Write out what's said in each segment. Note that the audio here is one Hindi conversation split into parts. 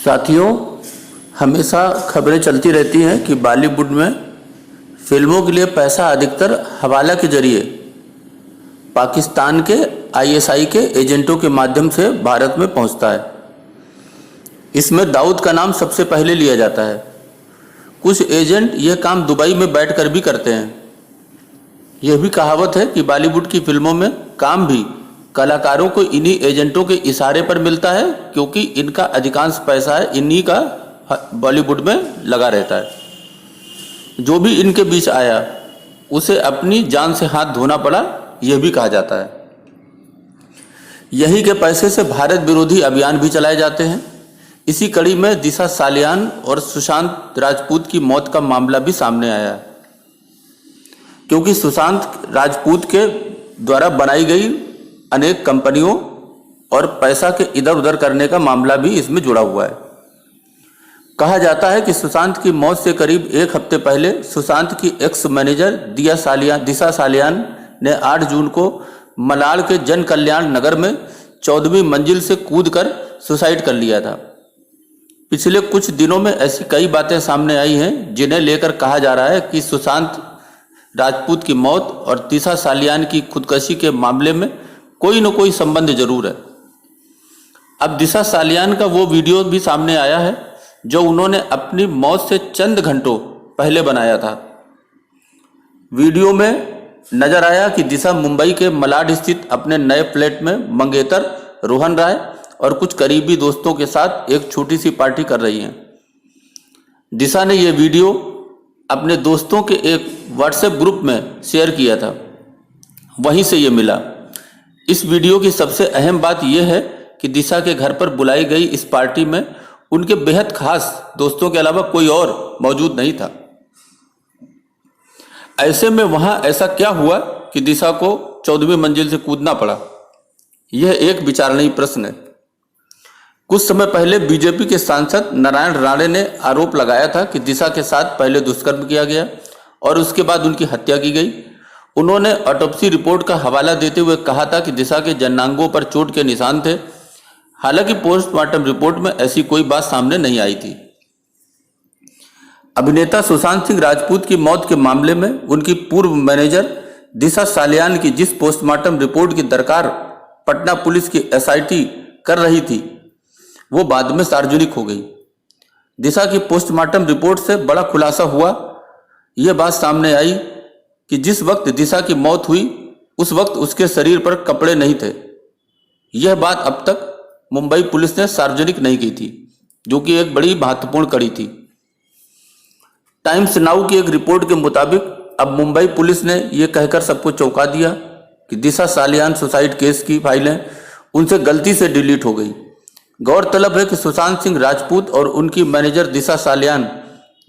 साथियों, हमेशा खबरें चलती रहती हैं कि बॉलीवुड में फिल्मों के लिए पैसा अधिकतर हवाला के जरिए पाकिस्तान के आईएसआई के एजेंटों के माध्यम से भारत में पहुंचता है। इसमें दाऊद का नाम सबसे पहले लिया जाता है। कुछ एजेंट यह काम दुबई में बैठकर भी करते हैं। यह भी कहावत है कि बॉलीवुड की फिल्मों में काम भी कलाकारों को इन्हीं एजेंटों के इशारे पर मिलता है, क्योंकि इनका अधिकांश पैसा है इन्हीं का बॉलीवुड में लगा रहता है। जो भी इनके बीच आया उसे अपनी जान से हाथ धोना पड़ा, यह भी कहा जाता है। यही के पैसे से भारत विरोधी अभियान भी चलाए जाते हैं। इसी कड़ी में दिशा सालियान और सुशांत राजपूत की मौत का मामला भी सामने आया है, क्योंकि सुशांत राजपूत के द्वारा बनाई गई अनेक कंपनियों और पैसा के इधर उधर करने का मामला भी इसमें जुड़ा हुआ है। कहा जाता है कि सुशांत की मौत से करीब एक हफ्ते पहले सुशांत की एक्स मैनेजर दिशा सालियान ने 8 जून को मलाड के जन कल्याण नगर में 14वीं मंजिल से कूदकर सुसाइड कर लिया था। पिछले कुछ दिनों में ऐसी कई बातें सामने आई हैं जिन्हें लेकर कहा जा रहा है कि सुशांत राजपूत की मौत और दिशा सालियान की खुदकुशी के मामले में कोई न कोई संबंध जरूर है। अब दिशा सालियान का वो वीडियो भी सामने आया है जो उन्होंने अपनी मौत से चंद घंटों पहले बनाया था। वीडियो में नजर आया कि दिशा मुंबई के मलाड स्थित अपने नए फ्लैट में मंगेतर रोहन राय और कुछ करीबी दोस्तों के साथ एक छोटी सी पार्टी कर रही हैं। दिशा ने यह वीडियो अपने दोस्तों के एक व्हाट्सएप ग्रुप में शेयर किया था, वहीं से ये मिला। इस वीडियो की सबसे अहम बात यह है कि दिशा के घर पर बुलाई गई इस पार्टी में उनके बेहद खास दोस्तों के अलावा कोई और मौजूद नहीं था। ऐसे में वहां ऐसा क्या हुआ कि दिशा को 14वीं मंजिल से कूदना पड़ा? यह एक विचारणीय प्रश्न है। कुछ समय पहले बीजेपी के सांसद नारायण राणे ने आरोप लगाया था कि दिशा के साथ पहले दुष्कर्म किया गया और उसके बाद उनकी हत्या की गई। उन्होंने ऑटोप्सी रिपोर्ट का हवाला देते हुए कहा था कि दिशा के जनांगों पर चोट के निशान थे। हालांकि पोस्टमार्टम रिपोर्ट में ऐसी कोई बात सामने नहीं आई थी। अभिनेता सुशांत सिंह राजपूत की मौत के मामले में उनकी पूर्व मैनेजर दिशा सालियान की जिस पोस्टमार्टम रिपोर्ट की दरकार पटना पुलिस की एसआईटी कर रही थी, वो बाद में सार्वजनिक हो गई। दिशा की पोस्टमार्टम रिपोर्ट से बड़ा खुलासा हुआ। यह बात सामने आई कि जिस वक्त दिशा की मौत हुई उस वक्त उसके शरीर पर कपड़े नहीं थे। यह बात अब तक मुंबई पुलिस ने सार्वजनिक नहीं की थी, जो कि एक बड़ी महत्वपूर्ण कड़ी थी। टाइम्स नाउ की एक रिपोर्ट के मुताबिक अब मुंबई पुलिस ने यह कहकर सबको चौंका दिया कि दिशा सालियान सुसाइड केस की फाइलें उनसे गलती से डिलीट हो गई। गौरतलब है कि सुशांत सिंह राजपूत और उनकी मैनेजर दिशा सालियान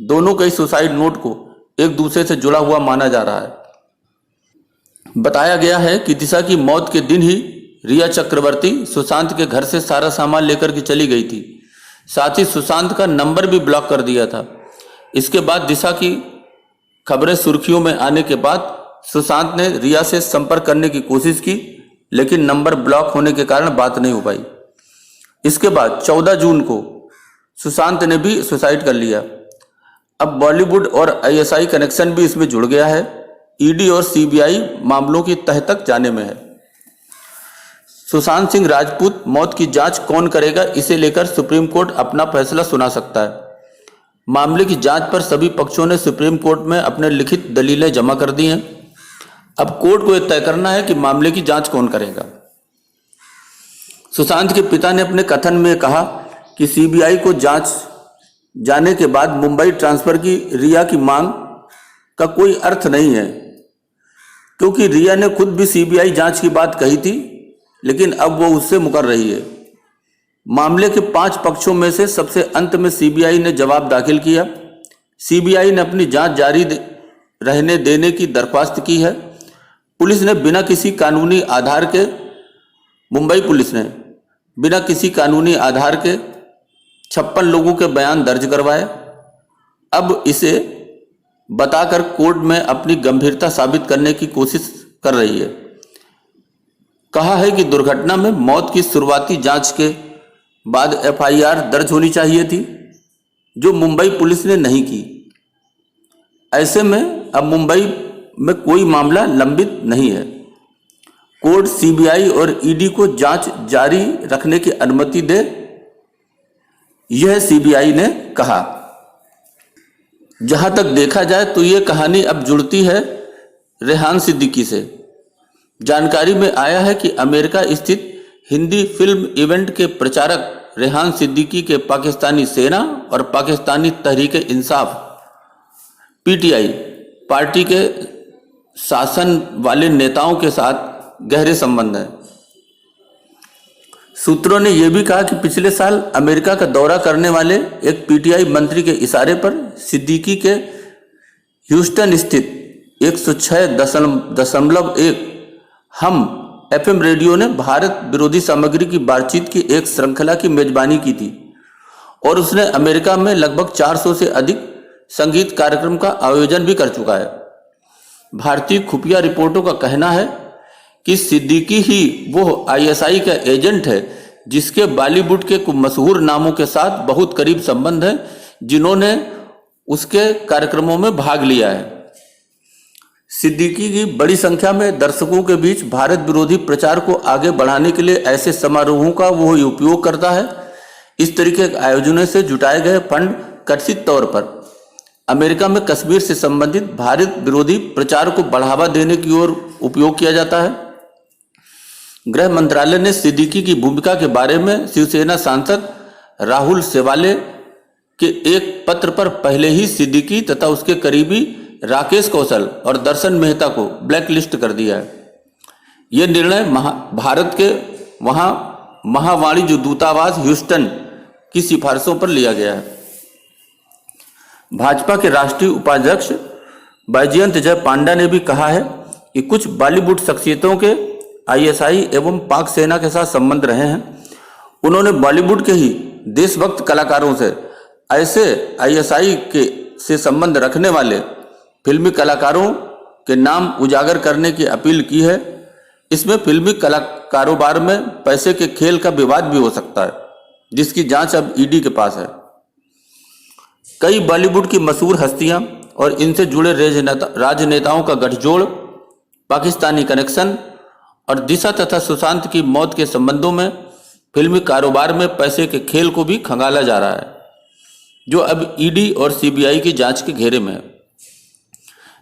दोनों के सुसाइड नोट को एक दूसरे से जुड़ा हुआ माना जा रहा है। बताया गया है कि दिशा की मौत के दिन ही रिया चक्रवर्ती सुशांत के घर से सारा सामान लेकर के चली गई थी। साथ ही सुशांत का नंबर भी ब्लॉक कर दिया था। इसके बाद दिशा की खबरें सुर्खियों में आने के बाद सुशांत ने रिया से संपर्क करने की कोशिश की, लेकिन नंबर ब्लॉक होने के कारण बात नहीं हो पाई। इसके बाद 14 जून को सुशांत ने भी सुसाइड कर लिया। अब बॉलीवुड और आईएसआई कनेक्शन भी इसमें जुड़ गया है। ईडी और सीबीआई मामलों की तह तक जाने में है। सुशांत सिंह राजपूत मौत की जांच कौन करेगा, इसे लेकर सुप्रीम कोर्ट अपना फैसला सुना सकता है। मामले की जांच पर सभी पक्षों ने सुप्रीम कोर्ट में अपने लिखित दलीलें जमा कर दी हैं। अब कोर्ट को यह तय करना है कि मामले की जांच कौन करेगा। सुशांत के पिता ने अपने कथन में कहा कि सीबीआई को जांच जाने के बाद मुंबई ट्रांसफर की रिया की मांग का कोई अर्थ नहीं है, क्योंकि रिया ने खुद भी सीबीआई जांच की बात कही थी, लेकिन अब वो उससे मुकर रही है। मामले के 5 पक्षों में से सबसे अंत में सीबीआई ने जवाब दाखिल किया। सीबीआई ने अपनी जांच जारी रहने देने की दरख्वास्त की है। पुलिस ने बिना किसी कानूनी आधार के मुंबई पुलिस ने बिना किसी कानूनी आधार के 56 लोगों के बयान दर्ज करवाए। अब इसे बताकर कोर्ट में अपनी गंभीरता साबित करने की कोशिश कर रही है। कहा है कि दुर्घटना में मौत की शुरुआती जांच के बाद FIR दर्ज होनी चाहिए थी, जो मुंबई पुलिस ने नहीं की। ऐसे में अब मुंबई में कोई मामला लंबित नहीं है। कोर्ट CBI और ED को जांच जारी रखने की अनुमति दे, यह CBI ने कहा। जहां तक देखा जाए तो यह कहानी अब जुड़ती है रेहान सिद्दीकी से। जानकारी में आया है कि अमेरिका स्थित हिंदी फिल्म इवेंट के प्रचारक रेहान सिद्दीकी के पाकिस्तानी सेना और पाकिस्तानी तहरीक इंसाफ PTI पार्टी के शासन वाले नेताओं के साथ गहरे संबंध हैं। सूत्रों ने यह भी कहा कि पिछले साल अमेरिका का दौरा करने वाले एक PTI मंत्री के इशारे पर सिद्दीकी के ह्यूस्टन स्थित 106.1 हम FM रेडियो ने भारत विरोधी सामग्री की बातचीत की एक श्रृंखला की मेजबानी की थी और उसने अमेरिका में लगभग 400 से अधिक संगीत कार्यक्रम का आयोजन भी कर चुका है। भारतीय खुफिया रिपोर्टों का कहना है कि सिद्दीकी ही वो ISI का एजेंट है जिसके बॉलीवुड के कुछ मशहूर नामों के साथ बहुत करीब संबंध है, जिन्होंने उसके कार्यक्रमों में भाग लिया है। सिद्दीकी की बड़ी संख्या में दर्शकों के बीच भारत विरोधी प्रचार को आगे बढ़ाने के लिए ऐसे समारोहों का वो उपयोग करता है। इस तरीके के आयोजनों से जुटाए गए फंड कथित तौर पर अमेरिका में कश्मीर से संबंधित भारत विरोधी प्रचार को बढ़ावा देने की ओर उपयोग किया जाता है। गृह मंत्रालय ने सिद्दीकी की भूमिका के बारे में शिवसेना सांसद राहुल सेवाले के एक पत्र पर पहले ही सिद्दीकी तथा उसके करीबी राकेश कौशल और दर्शन मेहता को ब्लैकलिस्ट कर दिया है। यह निर्णय भारत के वहां महावाणिज्य दूतावास ह्यूस्टन की सिफारिशों पर लिया गया है। भाजपा के राष्ट्रीय उपाध्यक्ष बैजयंत जय पांडा ने भी कहा है कि कुछ बॉलीवुड शख्सियतों के ISI एवं पाक सेना के साथ संबंध रहे हैं। उन्होंने बॉलीवुड के ही देशभक्त कलाकारों से ऐसे ISI के से संबंध रखने वाले फिल्मी कलाकारों के नाम उजागर करने की अपील की है। इसमें फिल्मी कारोबार में पैसे के खेल का विवाद भी हो सकता है, जिसकी जांच अब ED के पास है। कई बॉलीवुड की मशहूर हस्तियां और इनसे जुड़े राजनेताओं का गठजोड़, पाकिस्तानी कनेक्शन और दिशा तथा सुशांत की मौत के संबंधों में फिल्मी कारोबार में पैसे के खेल को भी खंगाला जा रहा है, जो अब ED और CBI की जांच के घेरे में है।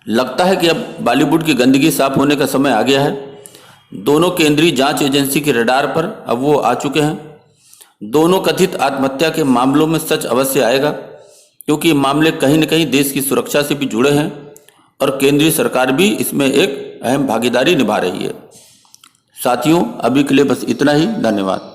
लगता है कि अब बॉलीवुड की गंदगी साफ होने का समय आ गया है। दोनों केंद्रीय जांच एजेंसी के रडार पर अब वो आ चुके हैं। दोनों कथित आत्महत्या के मामलों में सच अवश्य आएगा, क्योंकि ये मामले कहीं न कहीं देश की सुरक्षा से भी जुड़े हैं और केंद्रीय सरकार भी इसमें एक अहम भागीदारी निभा रही है। साथियों, अभी के लिए बस इतना ही। धन्यवाद।